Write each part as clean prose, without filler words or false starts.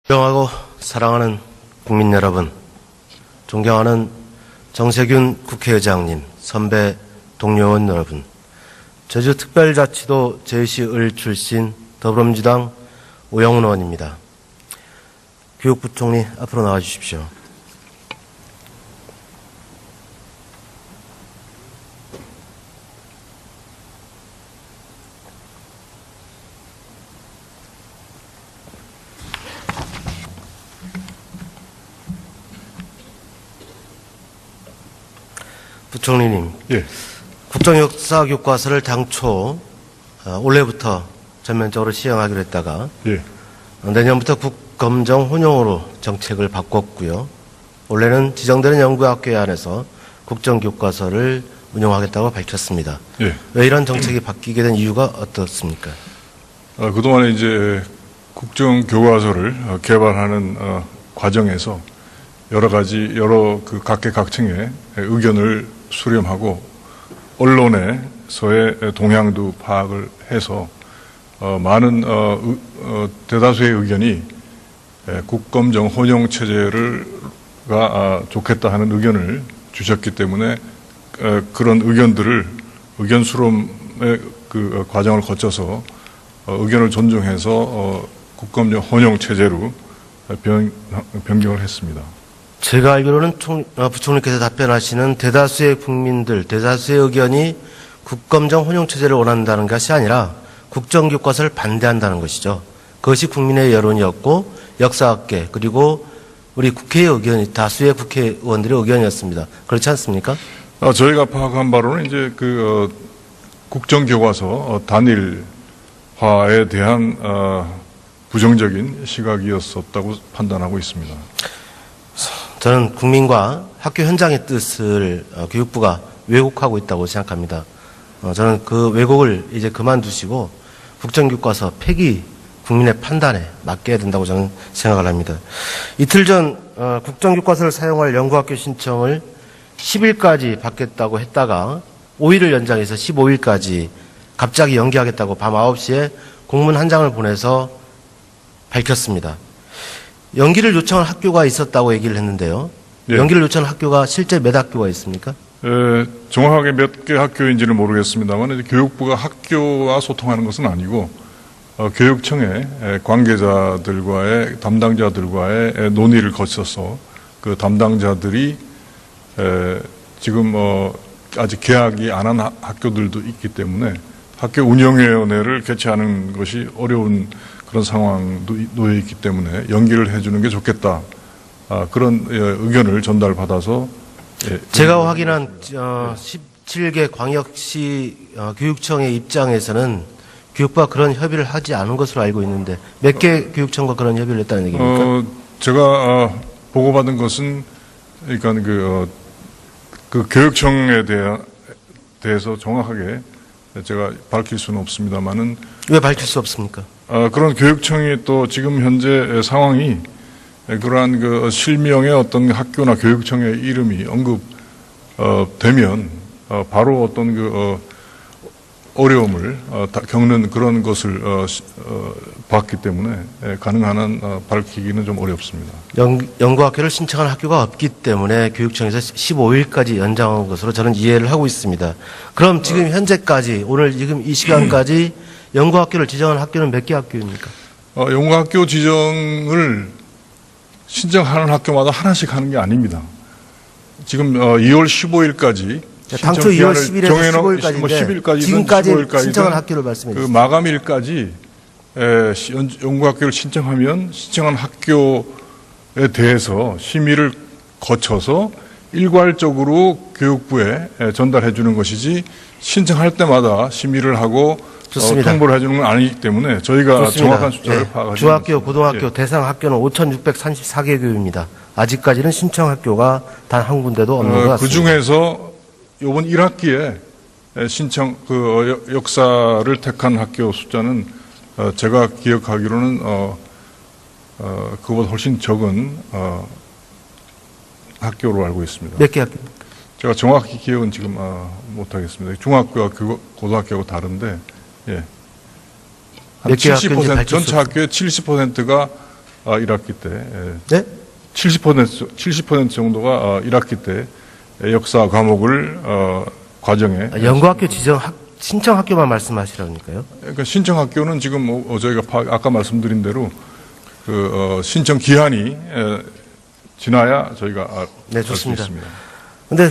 존경하고 사랑하는 국민 여러분, 존경하는 정세균 국회의장님, 선배 동료원 여러분, 제주특별자치도 제주시을 출신 더불어민주당 오영훈 의원입니다. 교육부총리 앞으로 나와 주십시오. 부총리님, 예. 국정역사교과서를 당초 올해부터 전면적으로 시행하기로 했다가 예. 내년부터 국검정 혼용으로 정책을 바꿨고요. 원래는 지정되는 연구학교에 한해서 국정교과서를 운영하겠다고 밝혔습니다. 예. 왜 이런 정책이 바뀌게 된 이유가 어떻습니까? 그동안에 이제 국정교과서를 개발하는 과정에서 여러 그 각계각층의 의견을 수렴하고 언론에서의 동향도 파악을 해서 많은 대다수의 의견이 국검정 혼용 체제가 좋겠다 하는 의견을 주셨기 때문에 그런 의견 수렴의 그 과정을 거쳐서 의견을 존중해서 국검정 혼용 체제로 변경을 했습니다. 제가 알기로는 부총리께서 답변하시는 대다수의 국민들, 대다수의 의견이 국검정 혼용체제를 원한다는 것이 아니라 국정교과서를 반대한다는 것이죠. 그것이 국민의 여론이었고 역사학계 그리고 우리 국회의 의견이 다수의 국회의원들의 의견이었습니다. 그렇지 않습니까? 저희가 파악한 바로는 이제 그 국정교과서 단일화에 대한 부정적인 시각이었었다고 판단하고 있습니다. 저는 국민과 학교 현장의 뜻을 교육부가 왜곡하고 있다고 생각합니다. 저는 그 왜곡을 이제 그만두시고 국정교과서 폐기 국민의 판단에 맡겨야 된다고 저는 생각을 합니다. 이틀 전 국정교과서를 사용할 연구학교 신청을 10일까지 받겠다고 했다가 5일을 연장해서 15일까지 갑자기 연기하겠다고 밤 9시에 공문 한 장을 보내서 밝혔습니다. 연기를 요청한 학교가 있었다고 얘기를 했는데요. 예. 연기를 요청한 학교가 실제 몇 학교가 있습니까? 정확하게 몇 개 학교인지는 모르겠습니다만 교육부가 학교와 소통하는 것은 아니고 교육청의 관계자들과의 담당자들과의 논의를 거쳐서 그 담당자들이 지금 아직 개학이 안 한 학교들도 있기 때문에 학교 운영위원회를 개최하는 것이 어려운 그런 상황도 놓여 있기 때문에 연기를 해주는 게 좋겠다. 그런 의견을 전달받아서 제가 확인한 17개 광역시 교육청의 입장에서는 교육부가 그런 협의를 하지 않은 것으로 알고 있는데 몇 개 교육청과 그런 협의를 했다는 얘기입니까? 제가 보고받은 것은 그러니까 그 교육청에 대해서 정확하게 제가 밝힐 수는 없습니다만은 왜 밝힐 수 없습니까? 그런 교육청이 또 지금 현재 상황이 그러한 그 실명의 어떤 학교나 교육청의 이름이 언급되면 바로 어떤 그 어려움을 겪는 그런 것을 봤기 때문에 가능한 한 밝히기는 좀 어렵습니다. 연구학교를 신청한 학교가 없기 때문에 교육청에서 15일까지 연장한 것으로 저는 이해를 하고 있습니다. 그럼 지금 현재까지 오늘 지금 이 시간까지 연구학교를 지정한 학교는 몇 개 학교입니까? 연구학교 지정을 신청하는 학교마다 하나씩 하는 게 아닙니다. 지금 2월 15일까지 당초 2월 10일에서 15일까지인데 10일까지든 지금까지 15일까지든 신청한 학교를 말씀해 주세요. 그 마감일까지 연구학교를 신청하면 신청한 학교에 대해서 심의를 거쳐서 일괄적으로 교육부에 전달해 주는 것이지 신청할 때마다 심의를 하고 통보를 해주는 건 아니기 때문에 저희가 좋습니다. 정확한 숫자를 파악하지 중학교, 고등학교 대상 학교는 5,634개 교입니다. 아직까지는 신청 학교가 단 한 군데도 없는 것 같습니다. 그 중에서 이번 1학기에 신청 역사를 택한 학교 숫자는 제가 기억하기로는 그보다 훨씬 적은 학교로 알고 있습니다. 몇 개 학교입니까? 제가 정확히 기억은 지금 못하겠습니다. 중학교와 고등학교하고 다른데, 예. 한 70%, 전체 학교의 70%가 1학기 때 네? 70% 정도가 1학기 때 역사 과목을 과정에 연구학교 지정 신청 학교만 말씀하시라니까요. 그러니까 신청 학교는 지금 저희가 아까 말씀드린 대로 신청 기한이 지나야 저희가 네, 할 수 좋습니다. 있습니다. 근데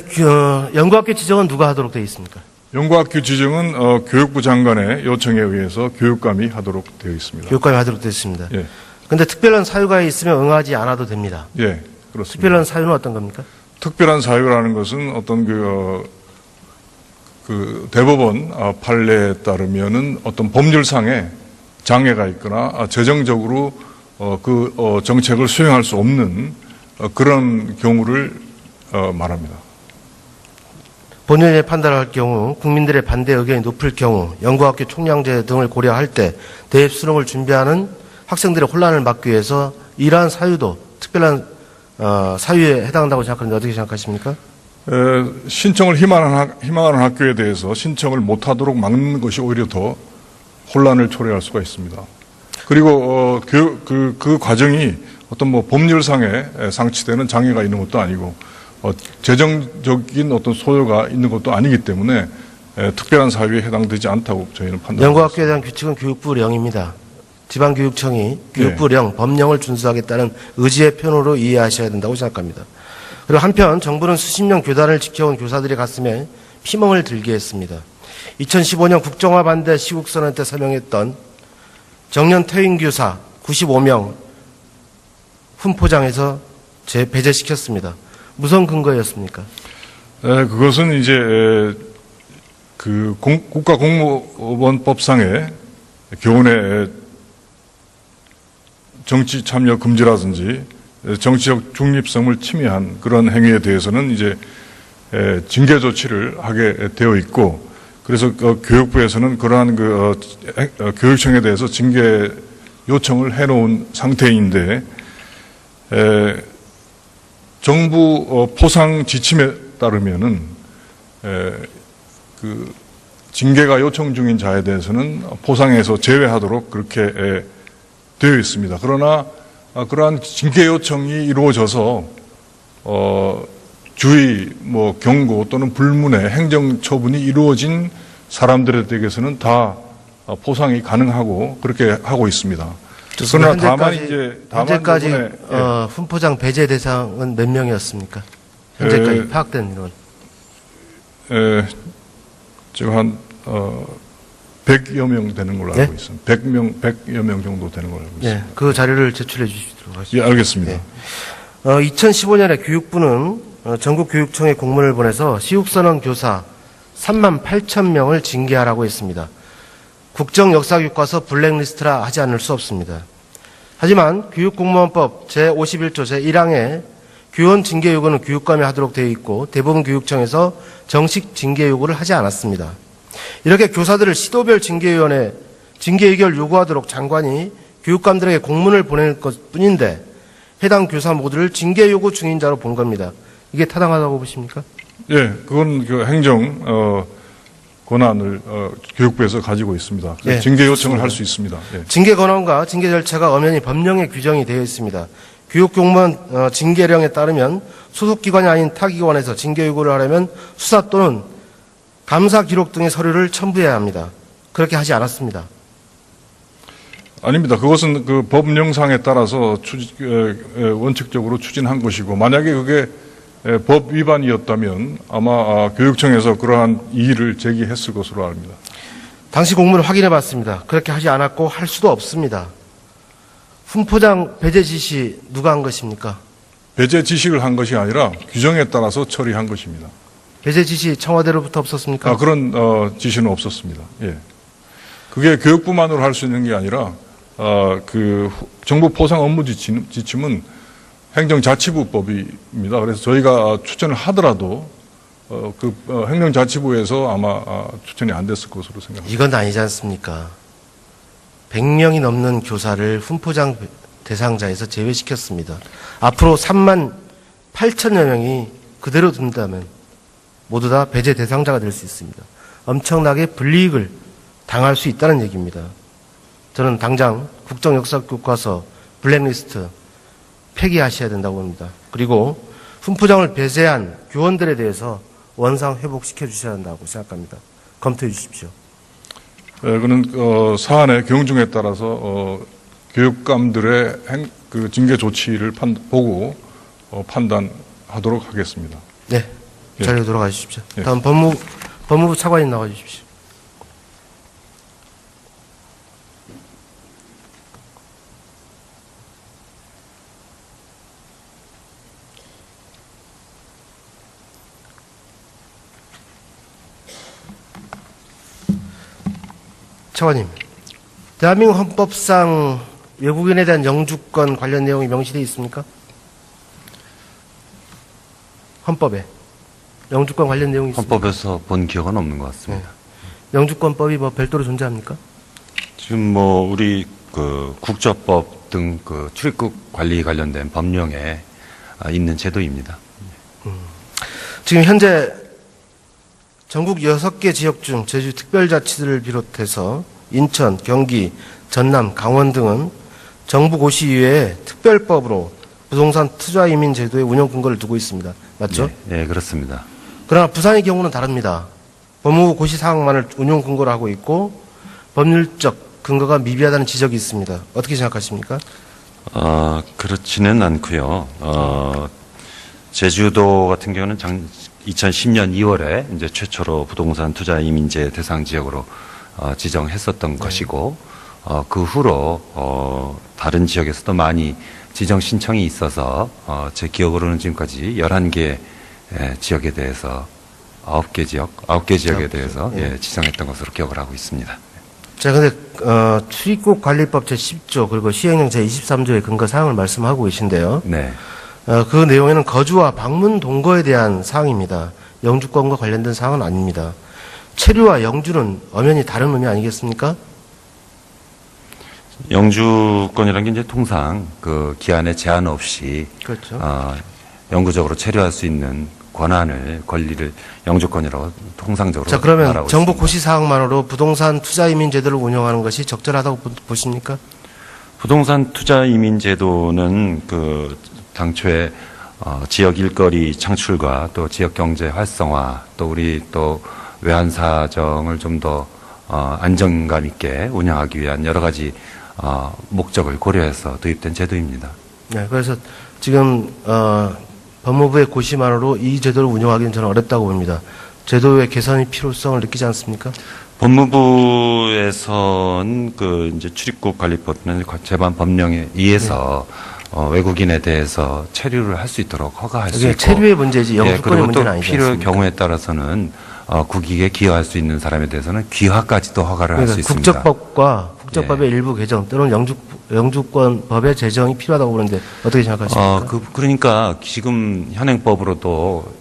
연구학교 지정은 누가 하도록 되어 있습니까? 연구학교 지정은 교육부 장관의 요청에 의해서 교육감이 하도록 되어 있습니다. 교육감이 하도록 되어 있습니다. 예, 근데 특별한 사유가 있으면 응하지 않아도 됩니다. 예, 그렇습니다. 특별한 사유는 어떤 겁니까? 특별한 사유라는 것은 어떤 대법원 판례에 따르면은 어떤 법률상의 장애가 있거나 재정적으로 정책을 수행할 수 없는 그런 경우를 말합니다. 본연의 판단을 할 경우, 국민들의 반대 의견이 높을 경우, 연구학교 총량제 등을 고려할 때 대입 수능을 준비하는 학생들의 혼란을 막기 위해서 이러한 사유도 특별한 사유에 해당한다고 생각하는데 어떻게 생각하십니까? 신청을 희망하는 학교에 대해서 신청을 못하도록 막는 것이 오히려 더 혼란을 초래할 수가 있습니다. 그리고 그 과정이 어떤 법률상에 상치되는 장애가 있는 것도 아니고 재정적인 어떤 소요가 있는 것도 아니기 때문에 특별한 사유에 해당되지 않다고 저희는 판단합니다. 연구학교에 대한 규칙은 교육부령입니다. 지방교육청이 교육부령, 법령을 준수하겠다는 의지의 표현으로 이해하셔야 된다고 생각합니다. 그리고 한편 정부는 수십 년 교단을 지켜온 교사들의 가슴에 피멍을 들게 했습니다. 2015년 국정화 반대 시국선언 때 서명했던 정년 퇴임 교사 95명 훈포장에서 배제시켰습니다. 무슨 근거였습니까? 그것은 이제 국가공무원법상의 교훈의 정치 참여 금지라든지 정치적 중립성을 침해한 그런 행위에 대해서는 이제 징계 조치를 하게 되어 있고, 그래서 교육부에서는 그러한 교육청에 대해서 징계 요청을 해놓은 상태인데, 정부 포상 지침에 따르면은 징계가 요청 중인 자에 대해서는 포상에서 제외하도록 그렇게 되어 있습니다. 그러나 그러한 징계 요청이 이루어져서 주의, 경고 또는 불문의 행정 처분이 이루어진 사람들에게서는 다 포상이 가능하고 그렇게 하고 있습니다. 그러나 현재까지 훈포장 배제 대상은 몇 명이었습니까? 현재까지 파악된 인원. 지금 한 100여 명 되는 걸로 알고 있습니다. 100여 명 정도 되는 걸로 알고 있습니다. 그 자료를 제출해 주시도록 하겠습니다. 예, 알겠습니다. 2015년에 교육부는 전국교육청에 공문을 보내서 시국선언 교사 3만 8천 명을 징계하라고 했습니다. 국정역사교과서 블랙리스트라 하지 않을 수 없습니다. 하지만 교육공무원법 제51조 제1항에 교원 징계 요구는 교육감이 하도록 되어 있고 대부분 교육청에서 정식 징계 요구를 하지 않았습니다. 이렇게 교사들을 시도별 징계위원회 징계 의결 요구하도록 장관이 교육감들에게 공문을 보낼 것뿐인데 해당 교사 모두를 징계 요구 중인 자로 본 겁니다. 이게 타당하다고 보십니까? 예, 그건 행정 권한을 교육부에서 가지고 있습니다. 예, 징계 요청을 할 수 있습니다. 예. 징계 권한과 징계 절차가 엄연히 법령에 규정이 되어 있습니다. 교육공무원 징계령에 따르면 소속기관이 아닌 타기관에서 징계 요구를 하려면 수사 또는 감사 기록 등의 서류를 첨부해야 합니다. 그렇게 하지 않았습니다. 아닙니다. 그것은 법령상에 따라서 원칙적으로 추진한 것이고, 만약에 그게 법 위반이었다면 아마 교육청에서 그러한 이의를 제기했을 것으로 압니다. 당시 공문을 확인해 봤습니다. 그렇게 하지 않았고 할 수도 없습니다. 훈포장 배제 지시 누가 한 것입니까? 배제 지시를 한 것이 아니라 규정에 따라서 처리한 것입니다. 배제 지시 청와대로부터 없었습니까? 그런 지시는 없었습니다. 예. 그게 교육부만으로 할 수 있는 게 아니라 정부 포상 업무 지침은 행정자치부법입니다. 그래서 저희가 추천을 하더라도 행정자치부에서 아마 추천이 안 됐을 것으로 생각합니다. 이건 아니지 않습니까? 100명이 넘는 교사를 훈포장 대상자에서 제외시켰습니다. 앞으로 3만 8천여 명이 그대로 둔다면 모두 다 배제 대상자가 될 수 있습니다. 엄청나게 불이익을 당할 수 있다는 얘기입니다. 저는 당장 국정역사교과서 블랙리스트 폐기하셔야 된다고 봅니다. 그리고 훈포장을 배제한 교원들에 대해서 원상 회복시켜 주셔야 한다고 생각합니다. 검토해 주십시오. 그는 사안의 경중에 따라서 교육감들의 그 징계 조치를 보고 판단하도록 하겠습니다. 네, 예. 자리로 돌아가 주십시오. 예. 다음 법무부 차관님 나와 주십시오. 차관님, 대한민국 헌법상 외국인에 대한 영주권 관련 내용이 명시되어 있습니까? 헌법에 영주권 관련 내용이 있습니까? 헌법에서 본 기억은 없는 것 같습니다. 영주권법이 뭐 별도로 존재합니까? 지금 뭐 우리 그 국조법 등 그 출입국 관리 관련된 법령에 있는 제도입니다. 지금 현재 전국 6개 지역 중 제주 특별자치를 비롯해서 인천, 경기, 전남, 강원 등은 정부 고시 이외에 특별법으로 부동산 투자 이민 제도의 운영 근거를 두고 있습니다. 맞죠? 네, 그렇습니다. 그러나 부산의 경우는 다릅니다. 법무부 고시 사항만을 운용 근거로 하고 있고 법률적 근거가 미비하다는 지적이 있습니다. 어떻게 생각하십니까? 그렇지는 않고요. 제주도 같은 경우는 2010년 2월에 이제 최초로 부동산 투자 이민제 대상 지역으로 지정했었던 것이고, 그 후로 다른 지역에서도 많이 지정 신청이 있어서 제 기억으로는 지금까지 11개 지역에 대해서 9개 지역에 대해서 지정했던 것으로 기억을 하고 있습니다. 자, 근데 출입국 관리법 제10조 그리고 시행령 제23조의 근거 사항을 말씀하고 계신데요. 네. 그 내용에는 거주와 방문 동거에 대한 사항입니다. 영주권과 관련된 사항은 아닙니다. 체류와 영주는 엄연히 다른 의미 아니겠습니까? 영주권이라는 게 이제 통상 그 기한에 제한 없이 그렇죠. 영구적으로 체류할 수 있는 권리를 영주권이라고 통상적으로 자, 그러면 말하고 정부 있습니다. 고시 사항만으로 부동산 투자 이민 제도를 운영하는 것이 적절하다고 보십니까? 부동산 투자 이민 제도는 그 당초에 지역 일거리 창출과 또 지역 경제 활성화 또 우리 또 외환 사정을 좀 더 안정감 있게 운영하기 위한 여러 가지 목적을 고려해서 도입된 제도입니다. 네, 그래서 지금 법무부의 고시만으로 이 제도를 운영하기는 저는 어렵다고 봅니다. 제도의 개선의 필요성을 느끼지 않습니까? 법무부에선 그 이제 출입국 관리법은 제반 법령에 의해서 외국인에 대해서 체류를 할 수 있도록 허가할 수 이게 있고 체류의 문제지 영주권의 그리고 문제는 또 아니지 필요의 않습니까? 경우에 따라서는 국익에 기여할 수 있는 사람에 대해서는 귀화까지도 허가를 할 수 그러니까 있습니다. 국적법의 일부 개정 또는 영주권법의 제정이 필요하다고 보는데 어떻게 생각하십니까? 그러니까 지금 현행법으로도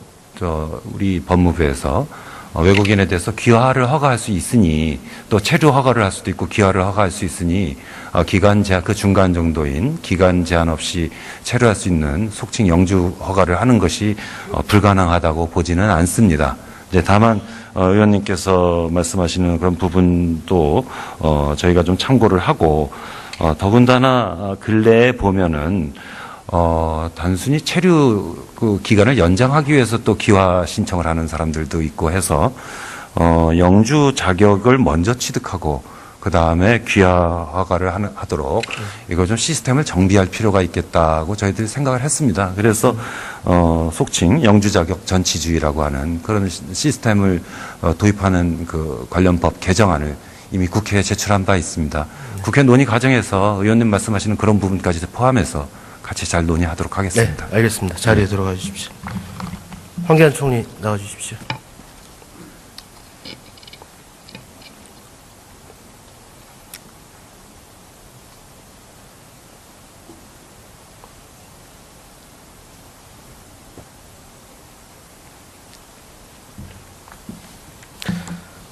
우리 법무부에서 외국인에 대해서 귀화를 허가할 수 있으니 또 체류 허가를 할 수도 있고 귀화를 허가할 수 있으니 기간 제한 그 중간 정도인 기간 제한 없이 체류할 수 있는 속칭 영주 허가를 하는 것이 불가능하다고 보지는 않습니다. 이제 다만 의원님께서 말씀하시는 그런 부분도 저희가 좀 참고를 하고 더군다나 근래에 보면은 단순히 체류 그 기간을 연장하기 위해서 또 기화 신청을 하는 사람들도 있고 해서 영주 자격을 먼저 취득하고 그 다음에 귀화 허가를 하도록 이거 좀 시스템을 정비할 필요가 있겠다고 저희들이 생각을 했습니다. 그래서 속칭 영주 자격 전치주의라고 하는 그런 시스템을 도입하는 그 관련법 개정안을 이미 국회에 제출한 바 있습니다. 국회 논의 과정에서 의원님 말씀하시는 그런 부분까지 포함해서 같이 잘 논의하도록 하겠습니다. 네, 알겠습니다. 자리에 들어가 주십시오. 황교안 총리 나와 주십시오.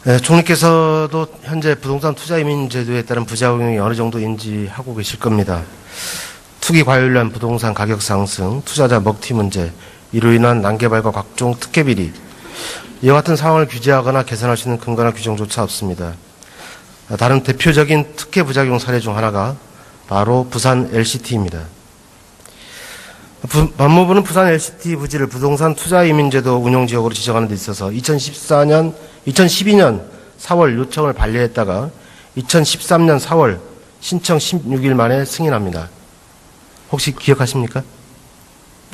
네, 총리께서도 현재 부동산 투자 이민 제도에 따른 부작용이 어느 정도 인지하고 계실 겁니다. 투기 과열된 부동산 가격 상승, 투자자 먹튀 문제, 이로 인한 난개발과 각종 특혜 비리, 이와 같은 상황을 규제하거나 개선할 수 있는 근거나 규정조차 없습니다. 다른 대표적인 특혜 부작용 사례 중 하나가 바로 부산 LCT입니다. 법무부는 부산 LCT 부지를 부동산 투자 이민제도 운용지역으로 지정하는 데 있어서 2012년 4월 요청을 반려했다가 2013년 4월 신청 16일 만에 승인합니다. 혹시 기억하십니까?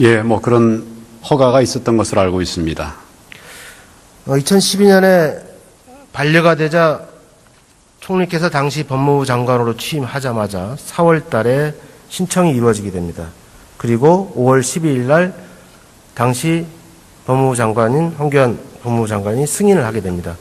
예, 뭐 그런 허가가 있었던 것으로 알고 있습니다. 2012년에 반려가 되자 총리께서 당시 법무부 장관으로 취임하자마자 4월 달에 신청이 이루어지게 됩니다. 그리고 5월 12일 날 당시 법무부 장관인 황교안 법무부 장관이 승인을 하게 됩니다.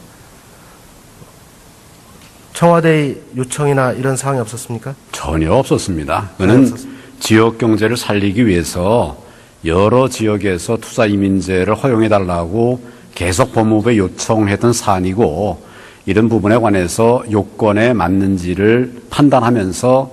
청와대의 요청이나 이런 사항이 없었습니까? 전혀 없었습니다. 전혀 그는 없었습니다. 지역 경제를 살리기 위해서 여러 지역에서 투자 이민제를 허용해달라고 계속 법무부에 요청했던 사안이고, 이런 부분에 관해서 요건에 맞는지를 판단하면서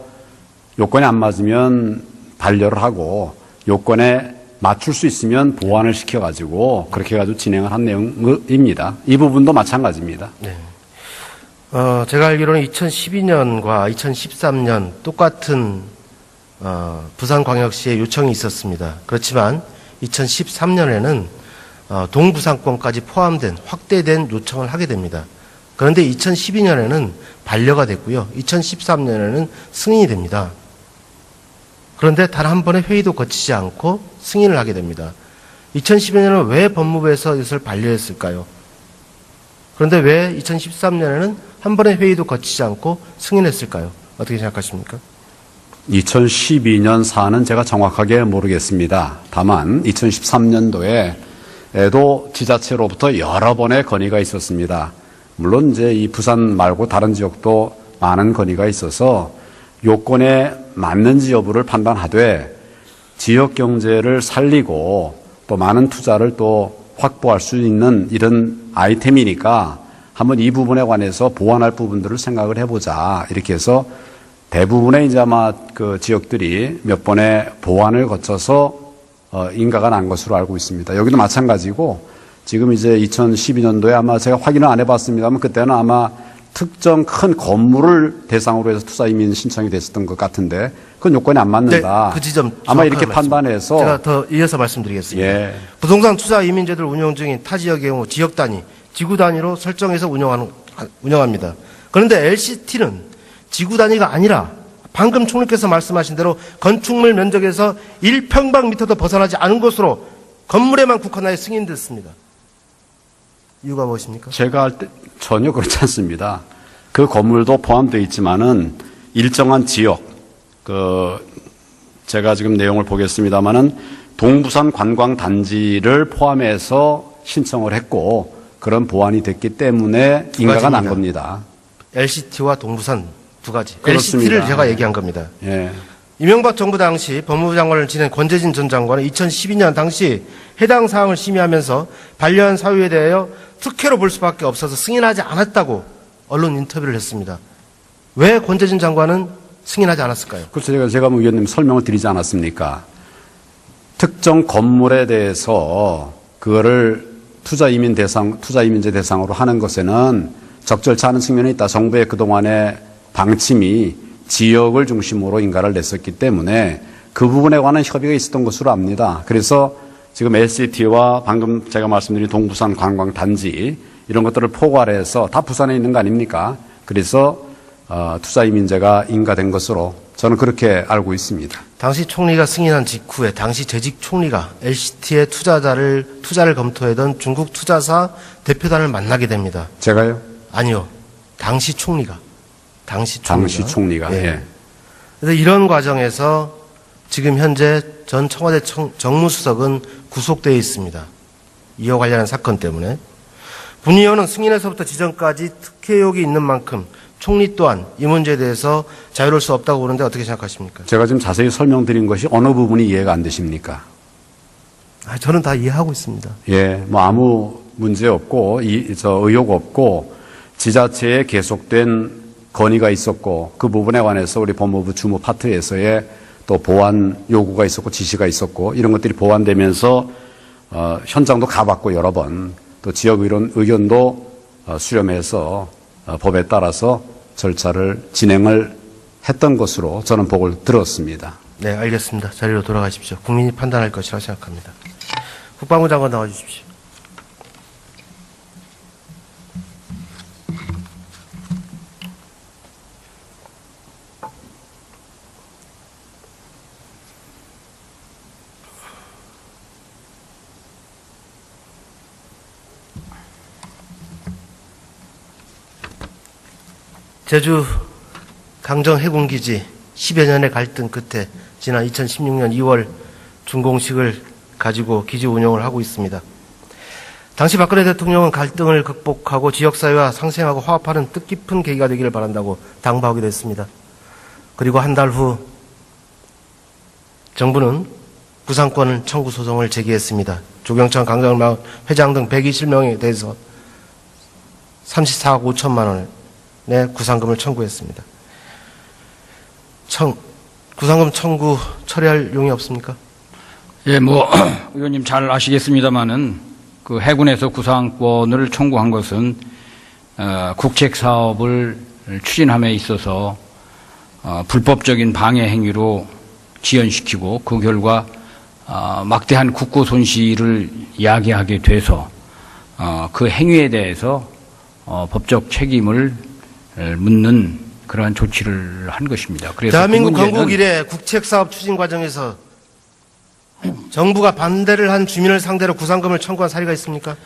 요건에 안 맞으면 반려를 하고 요건에 맞출 수 있으면 보완을 시켜가지고 그렇게 해가지고 진행을 한 내용입니다. 이 부분도 마찬가지입니다. 네. 제가 알기로는 2012년과 2013년 똑같은 부산광역시의 요청이 있었습니다. 그렇지만 2013년에는 동부상권까지 포함된 확대된 요청을 하게 됩니다. 그런데 2012년에는 반려가 됐고요. 2013년에는 승인이 됩니다. 그런데 단 한 번의 회의도 거치지 않고 승인을 하게 됩니다. 2012년에는 왜 법무부에서 이것을 반려했을까요? 그런데 왜 2013년에는 한 번의 회의도 거치지 않고 승인했을까요? 어떻게 생각하십니까? 2012년 사안은 제가 정확하게 모르겠습니다. 다만 2013년도에도 지자체로부터 여러 번의 건의가 있었습니다. 물론 이제 이 부산 말고 다른 지역도 많은 건의가 있어서 요건에 맞는지 여부를 판단하되 지역 경제를 살리고 또 많은 투자를 또 확보할 수 있는 이런 아이템이니까 한번 이 부분에 관해서 보완할 부분들을 생각을 해보자. 이렇게 해서 대부분의 이제 아마 그 지역들이 몇 번의 보완을 거쳐서 인가가 난 것으로 알고 있습니다. 여기도 마찬가지고 지금 이제 2012년도에 아마 제가 확인을 안 해봤습니다만 그때는 아마 특정 큰 건물을 대상으로 해서 투자 이민 신청이 됐었던 것 같은데 그건 요건이 안 맞는다. 네, 그 지점 아마 이렇게 말씀. 판단해서 제가 더 이어서 말씀드리겠습니다. 예. 부동산 투자 이민제들 운영 중인 타 지역의 경우 지역 단위, 지구 단위로 설정해서 운영합니다. 그런데 LCT는 지구 단위가 아니라 방금 총리께서 말씀하신 대로 건축물 면적에서 1평방미터도 벗어나지 않은 곳으로 건물에만 국한하여 승인됐습니다. 이유가 무엇입니까? 제가 할 때 전혀 그렇지 않습니다. 그 건물도 포함되어 있지만은 일정한 지역, 제가 지금 내용을 보겠습니다만은 동부산 관광단지를 포함해서 신청을 했고 그런 보완이 됐기 때문에 인가가 난 겁니다. LCT와 동부산 두 가지. 그렇습니다. LCT를 제가 얘기한 겁니다. 예. 이명박 정부 당시 법무부 장관을 지낸 권재진 전 장관은 2012년 당시 해당 사항을 심의하면서 반려한 사유에 대하여 특혜로 볼 수밖에 없어서 승인하지 않았다고 언론 인터뷰를 했습니다. 왜 권재진 장관은 승인하지 않았을까요? 그래서 제가 의원님 설명을 드리지 않았습니까? 특정 건물에 대해서 그거를 투자 이민제 대상으로 하는 것에는 적절치 않은 측면이 있다. 정부의 그동안의 방침이 지역을 중심으로 인가를 냈었기 때문에 그 부분에 관한 협의가 있었던 것으로 압니다. 그래서 지금 LCT와 방금 제가 말씀드린 동부산 관광단지 이런 것들을 포괄해서 다 부산에 있는 거 아닙니까? 그래서 투자 이민제가 인가된 것으로 저는 그렇게 알고 있습니다. 당시 총리가 승인한 직후에 당시 재직 총리가 LCT의 투자를 검토하던 중국 투자사 대표단을 만나게 됩니다. 제가요? 아니요. 당시 총리가. 당시 총리가. 예. 예. 그래서 이런 과정에서 지금 현재 전 청와대 정무수석은 구속되어 있습니다. 이와 관련한 사건 때문에. 분 의원은 승인에서부터 지정까지 특혜 의혹이 있는 만큼 총리 또한 이 문제에 대해서 자유로울 수 없다고 보는데 어떻게 생각하십니까? 제가 지금 자세히 설명드린 것이 어느 부분이 이해가 안 되십니까? 저는 다 이해하고 있습니다. 예, 뭐 아무 문제 없고, 의혹 없고, 지자체에 계속된 건의가 있었고, 그 부분에 관해서 우리 법무부 주무 파트에서의 또 보완 요구가 있었고, 지시가 있었고, 이런 것들이 보완되면서, 현장도 가봤고, 여러 번, 또 지역 의견도 수렴해서 법에 따라서 절차를 진행을 했던 것으로 저는 보고를 들었습니다. 네, 알겠습니다. 자리로 돌아가십시오. 국민이 판단할 것이라고 생각합니다. 국방부 장관 나와 주십시오. 제주 강정 해군기지 10여 년의 갈등 끝에 지난 2016년 2월 준공식을 가지고 기지 운영을 하고 있습니다. 당시 박근혜 대통령은 갈등을 극복하고 지역사회와 상생하고 화합하는 뜻깊은 계기가 되기를 바란다고 당부하기도 했습니다. 그리고 한 달 후 정부는 구상권 청구 소송을 제기했습니다. 조경천 강정마을 회장 등 120명에 대해서 34억 5천만 원의 구상금을 청구했습니다. 구상금 청구 처리할 용이 없습니까? 예, 의원님 잘 아시겠습니다만은 그 해군에서 구상권을 청구한 것은 국책 사업을 추진함에 있어서 불법적인 방해 행위로 지연시키고 그 결과 막대한 국고 손실을 야기하게 돼서 그 행위에 대해서 법적 책임을 묻는 그러한 조치를 한 것입니다. 그래서 대한민국 그 문제는 건국 이래 국책사업 추진 과정에서 정부가 반대를 한 주민을 상대로 구상금을 청구한 사례가 있습니까?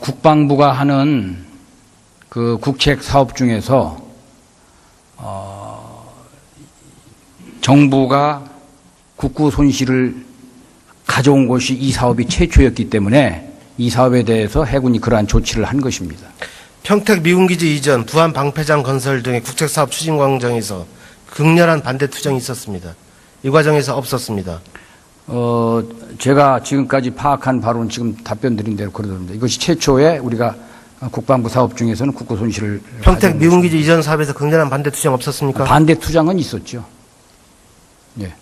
국방부가 하는 그 국책 사업 중에서 정부가 국고 손실을 가져온 것이 이 사업이 최초였기 때문에 이 사업에 대해서 해군이 그러한 조치를 한 것입니다. 평택 미군기지 이전, 부안 방패장 건설 등의 국책사업 추진 과정에서 극렬한 반대 투쟁이 있었습니다. 이 과정에서 없었습니다. 제가 지금까지 파악한 바로는 지금 답변 드린 대로 그러던데 이것이 최초의 우리가 국방부 사업 중에서는 국고 손실을 평택 미군기지 이전 사업에서 극렬한 반대 투쟁 없었습니까? 반대 투쟁은 있었죠. 예.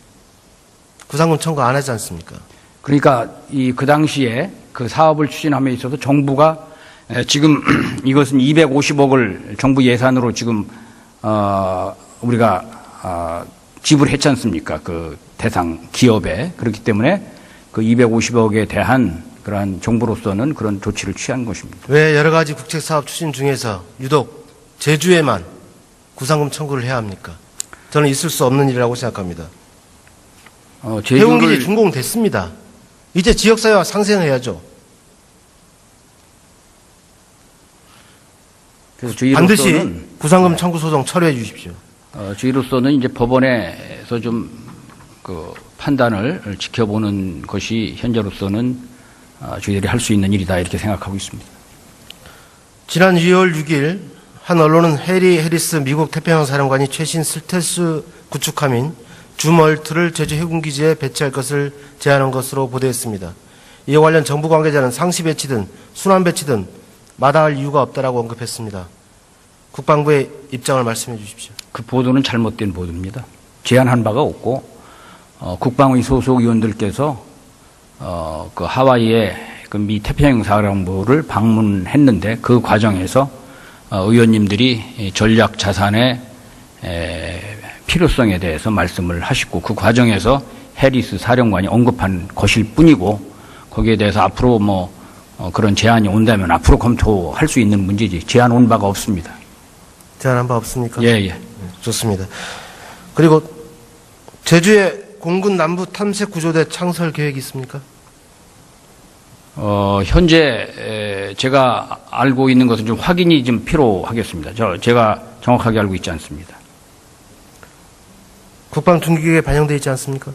구상금 청구 안 하지 않습니까? 그러니까 그 당시에 그 사업을 추진함에 있어서 정부가 지금 이것은 250억을 정부 예산으로 지금 우리가 지불했지 않습니까? 그 대상 기업에. 그렇기 때문에 그 250억에 대한 그러한 정부로서는 그런 조치를 취한 것입니다. 왜 여러 가지 국책사업 추진 중에서 유독 제주에만 구상금 청구를 해야 합니까? 저는 있을 수 없는 일이라고 생각합니다. 해운기지 준공됐습니다. 이제 지역사회와 상생해야죠. 그래서 반드시 구상금 청구 소송 처리해 주십시오. 저희로서는 이제 법원에서 좀 그 판단을 지켜보는 것이 현재로서는 저희들이 할 수 있는 일이다 이렇게 생각하고 있습니다. 지난 2월 6일 한 언론은 해리 해리스 미국 태평양 사령관이 최신 스텔스 구축함인 줌얼트를 제주 해군기지에 배치할 것을 제안한 것으로 보도했습니다. 이와 관련 정부 관계자는 상시 배치든 순환 배치든 마다할 이유가 없다라고 언급했습니다. 국방부의 입장을 말씀해 주십시오. 그 보도는 잘못된 보도입니다. 제안한 바가 없고 국방의 소속 의원들께서 그 하와이의 그 미 태평양 사령부를 방문했는데 그 과정에서 의원님들이 전략 자산의 필요성에 대해서 말씀을 하시고 그 과정에서 해리스 사령관이 언급한 것일 뿐이고 거기에 대해서 앞으로 그런 제안이 온다면 앞으로 검토할 수 있는 문제지 제안 온 바가 없습니다. 제안한 바 없습니까? 예. 좋습니다. 그리고 제주에 공군 남부 탐색 구조대 창설 계획이 있습니까? 현재 제가 알고 있는 것은 좀 확인이 좀 필요하겠습니다. 제가 정확하게 알고 있지 않습니다. 국방 중기계에 반영되어 있지 않습니까?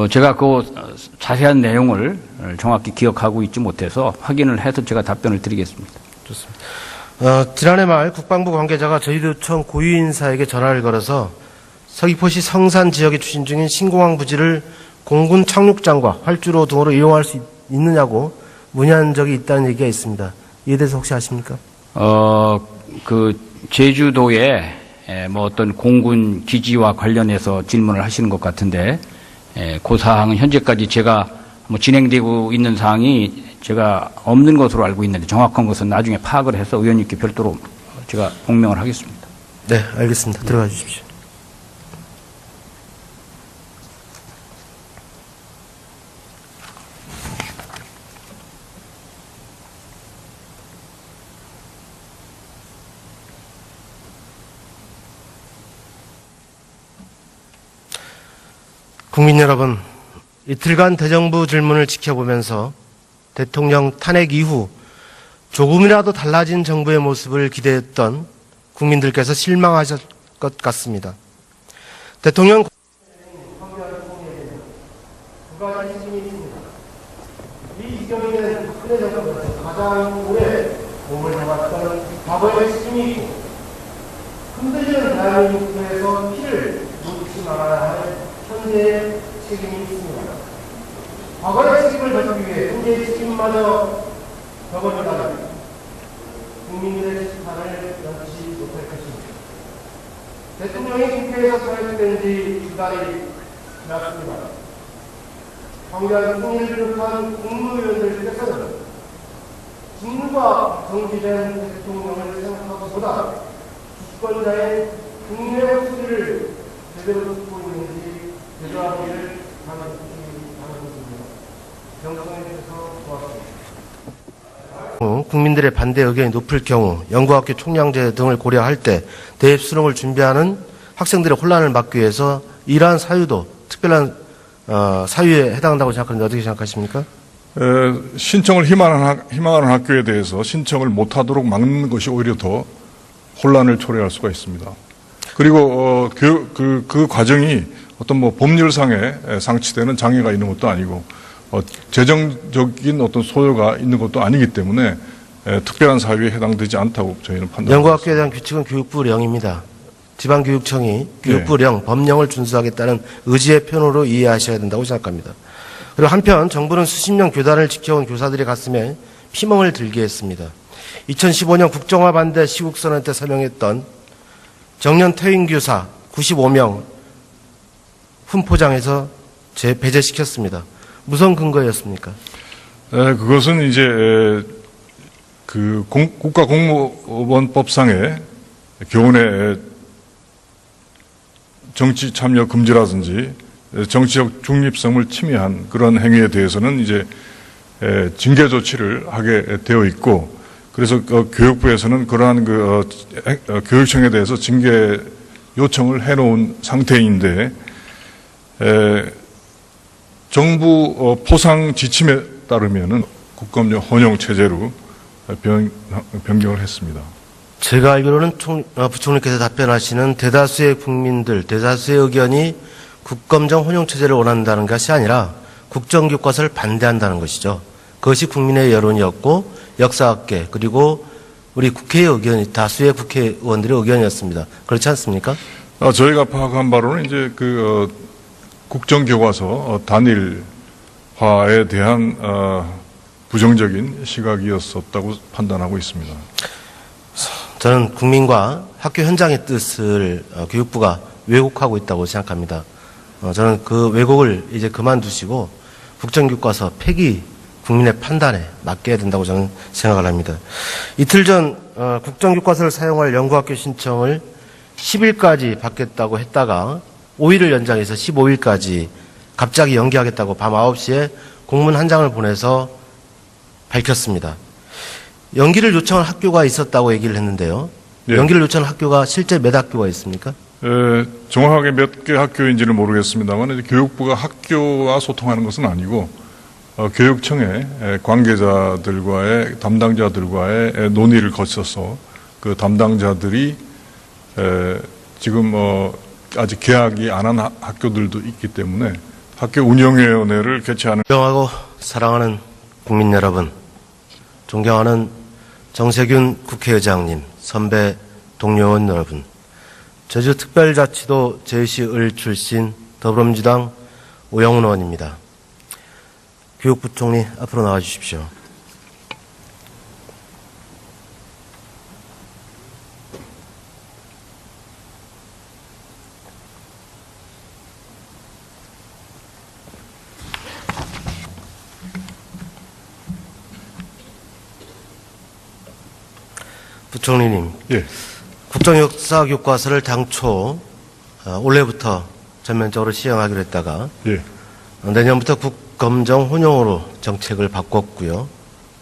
제가 그 자세한 내용을 정확히 기억하고 있지 못해서 확인을 해서 제가 답변을 드리겠습니다. 좋습니다. 지난해 말 국방부 관계자가 저희도청 고위인사에게 전화를 걸어서 서귀포시 성산 지역에 추진 중인 신공항 부지를 공군 착륙장과 활주로 등으로 이용할 수 있느냐고 문의한 적이 있다는 얘기가 있습니다. 이에 대해서 혹시 아십니까? 그 제주도에 어떤 공군 기지와 관련해서 질문을 하시는 것 같은데 그 사항은 현재까지 제가 진행되고 있는 사항이 제가 없는 것으로 알고 있는데 정확한 것은 나중에 파악을 해서 의원님께 별도로 제가 복명을 하겠습니다. 네, 알겠습니다. 들어가 주십시오. 국민 여러분, 이틀간 대정부 질문을 지켜보면서 대통령 탄핵 이후 조금이라도 달라진 정부의 모습을 기대했던 국민들께서 실망하실 것 같습니다. 대통령 이 시점에는 박근혜 정부에서 가장 오래 몸을 담았던 과거의 책임이 있고 흔들리는 대한민국에서 피를 묻지 말아야 할 현재의 책임이 있습니다. 과거의 책임을 져주기 위해 현재의 책임마저 져버린다면 국민들의 심판을 면치 못할 것입니다. 대통령이 국회에서 사회된 지 2달이 지났습니다. 황교안 총리를 비롯한 국무위원들께서는 직무가 정지된 대통령을 생각하고보다 주권자의 국민의 목소리를 제대로 듣고 있는지 되돌아보기를 바라겠습니다. 정성해 주셔서 고맙습니다. 국민들의 반대 의견이 높을 경우 연구학교 총량제 등을 고려할 때 대입 수능을 준비하는 학생들의 혼란을 막기 위해서 이러한 사유도 특별한 사유에 해당한다고 생각하는데 어떻게 생각하십니까? 신청을 희망하는 학교에 대해서 신청을 못하도록 막는 것이 오히려 더 혼란을 초래할 수가 있습니다. 그리고 그 과정이 어떤 뭐 법률상에 상치되는 장애가 있는 것도 아니고 재정적인 어떤 소요가 있는 것도 아니기 때문에 특별한 사유에 해당되지 않다고 저희는 판단합니다. 연구학교에 대한 규칙은 교육부령입니다. 지방교육청이 교육부령, 법령을 준수하겠다는 의지의 표현으로 이해하셔야 된다고 생각합니다. 그리고 한편 정부는 수십 년 교단을 지켜온 교사들의 가슴에 피멍을 들게 했습니다. 2015년 국정화 반대 시국선언 때 사명했던 정년 퇴임 교사 95명 훈포장에서 배제시켰습니다. 무슨 근거였습니까? 그것은 이제 그 국가공무원법상의 교훈의 정치 참여 금지라든지 정치적 중립성을 침해한 그런 행위에 대해서는 이제 징계 조치를 하게 되어 있고, 그래서 교육부에서는 그러한 교육청에 대해서 징계 요청을 해놓은 상태인데, 정부 포상 지침에 따르면은 국검령 혼용 체제로 변경을 했습니다. 제가 알기로는 부총리께서 답변하시는 대다수의 국민들, 대다수의 의견이 국검정 혼용체제를 원한다는 것이 아니라 국정교과서를 반대한다는 것이죠. 그것이 국민의 여론이었고 역사학계 그리고 우리 국회의 의견이 다수의 국회의원들의 의견이었습니다. 그렇지 않습니까? 저희가 파악한 바로는 이제 국정교과서 단일화에 대한 부정적인 시각이었었다고 판단하고 있습니다. 저는 국민과 학교 현장의 뜻을 교육부가 왜곡하고 있다고 생각합니다. 저는 그 왜곡을 이제 그만두시고 국정교과서 폐기 국민의 판단에 맡겨야 된다고 저는 생각을 합니다. 이틀 전 국정교과서를 사용할 연구학교 신청을 10일까지 받겠다고 했다가 5일을 연장해서 15일까지 갑자기 연기하겠다고 밤 9시에 공문 한 장을 보내서 밝혔습니다. 연기를 요청한 학교가 있었다고 얘기를 했는데요. 예. 연기를 요청한 학교가 실제 몇 학교가 있습니까? 정확하게 몇 개 학교인지는 모르겠습니다만 교육부가 학교와 소통하는 것은 아니고 교육청의 관계자들과의 담당자들과의 논의를 거쳐서 그 담당자들이 지금 아직 계약이 안 한 학교들도 있기 때문에 학교 운영위원회를 개최하는. 존경하고 사랑하는 국민 여러분, 존경하는 정세균 국회의장님, 선배 동료원 여러분, 제주특별자치도 제주시을 출신 더불어민주당 오영훈 의원입니다. 교육부총리 앞으로 나와 주십시오. 부총리님, 예. 국정역사교과서를 당초 올해부터 전면적으로 시행하기로 했다가 예. 내년부터 국검정 혼용으로 정책을 바꿨고요.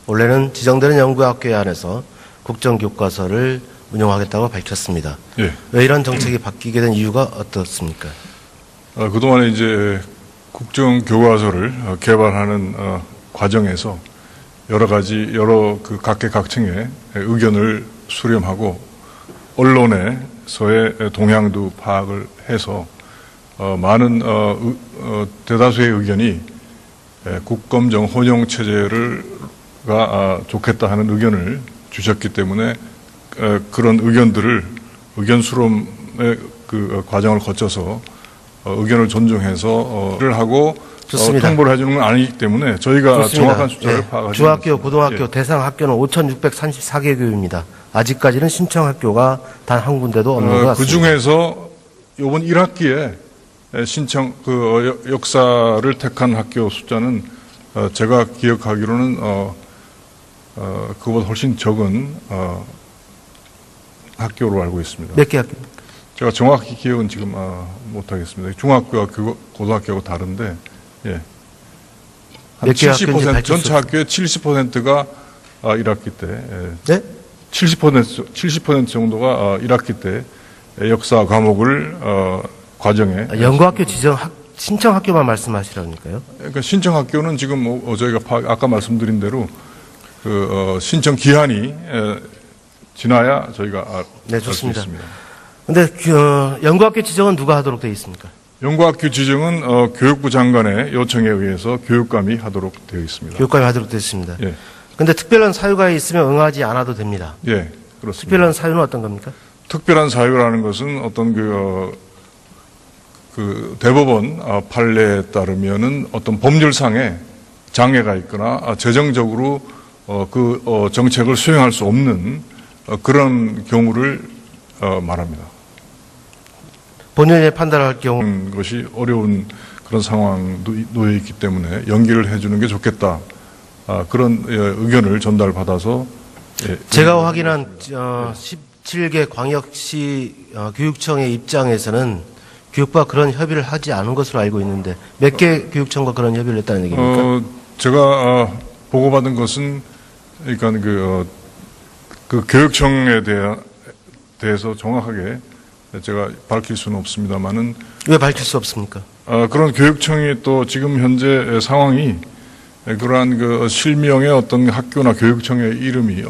올해는 지정되는 연구학교에 한해서 국정교과서를 운영하겠다고 밝혔습니다. 예. 왜 이런 정책이 바뀌게 된 이유가 어떻습니까? 그동안에 이제 국정교과서를 개발하는 과정에서 여러 그 각계각층의 의견을 수렴하고 언론에서의 동향도 파악을 해서 많은 대다수의 의견이 국검정 혼용 체제가 좋겠다 하는 의견을 주셨기 때문에 그런 의견 수렴의 그 과정을 거쳐서 의견을 존중해서 를 하고 좋습니다. 통보를 해주는 건 아니기 때문에 저희가 좋습니다. 정확한 숫자를 예. 파악하지 중학교, 않습니다. 고등학교, 예. 대상 학교는 5,634개 교입니다. 아직까지는 신청 학교가 단 한 군데도 없는 것 같습니다. 그 중에서 이번 1학기에 신청 역사를 택한 학교 숫자는 제가 기억하기로는 그보다 훨씬 적은 학교로 알고 있습니다. 몇 개 학교입니까? 제가 정확히 기억은 지금 못하겠습니다. 중학교와 고등학교하고 다른데, 예. 한 몇개 학교인지 70% 밝힐 수 전체 학교의 70%가 1학기 때, 네? 70% 정도가 1학기 때 역사 과목을 과정에. 연구학교 신청 학교만 말씀하시라니까요. 그러니까 신청 학교는 지금 저희가 아까 말씀드린 대로 신청 기한이 지나야 저희가 네, 알 수 좋습니다. 있습니다. 근데 연구학교 지정은 누가 하도록 되어 있습니까? 연구학교 지정은 교육부 장관의 요청에 의해서 교육감이 하도록 되어 있습니다. 교육감이 하도록 되어 있습니다. 예, 근데 특별한 사유가 있으면 응하지 않아도 됩니다. 예, 그렇습니다. 특별한 사유는 어떤 겁니까? 특별한 사유라는 것은 어떤 그 대법원 판례에 따르면은 어떤 법률상의 장애가 있거나 재정적으로 정책을 수행할 수 없는 그런 경우를 말합니다. 본연의 판단할 경우 그런 것이 어려운 그런 상황도 놓여 있기 때문에 연기를 해주는 게 좋겠다. 그런 의견을 전달받아서 제가 확인한 17개 광역시 교육청의 입장에서는 교육부가 그런 협의를 하지 않은 것으로 알고 있는데 몇 개 교육청과 그런 협의를 했다는 얘기입니까? 제가 보고받은 것은 그러니까 그 교육청에 대해서 정확하게 제가 밝힐 수는 없습니다만은 왜 밝힐 수 없습니까? 그런 교육청이 또 지금 현재 상황이 그러한 그 실명의 어떤 학교나 교육청의 이름이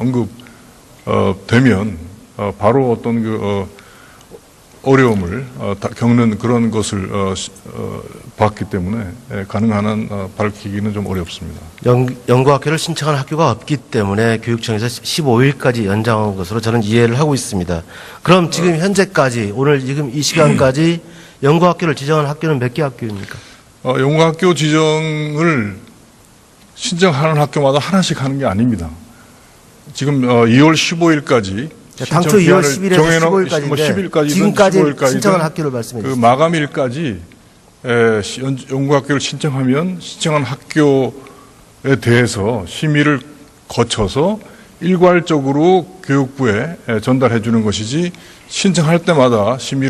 언급되면 바로 어떤 어려움을 겪는 그런 것을 봤기 때문에 가능한 한 밝히기는 좀 어렵습니다. 연구학교를 신청한 학교가 없기 때문에 교육청에서 15일까지 연장한 것으로 저는 이해를 하고 있습니다. 그럼 지금 현재까지 오늘 지금 이 시간까지 연구학교를 지정한 학교는 몇 개 학교입니까? 연구학교 지정을 신청하는 학교마다 하나씩 하는 게 아닙니다. 지금 2월 15일까지 당초 2월 10일에서 15일까지인데 지금까지 신청한 학교를 말씀해 그 주세요. 마감일까지 연구학교를 신청하면 신청한 학교에 대해서 심의를 거쳐서 일괄적으로 교육부에 전달해 주는 것이지 신청할 때마다 심의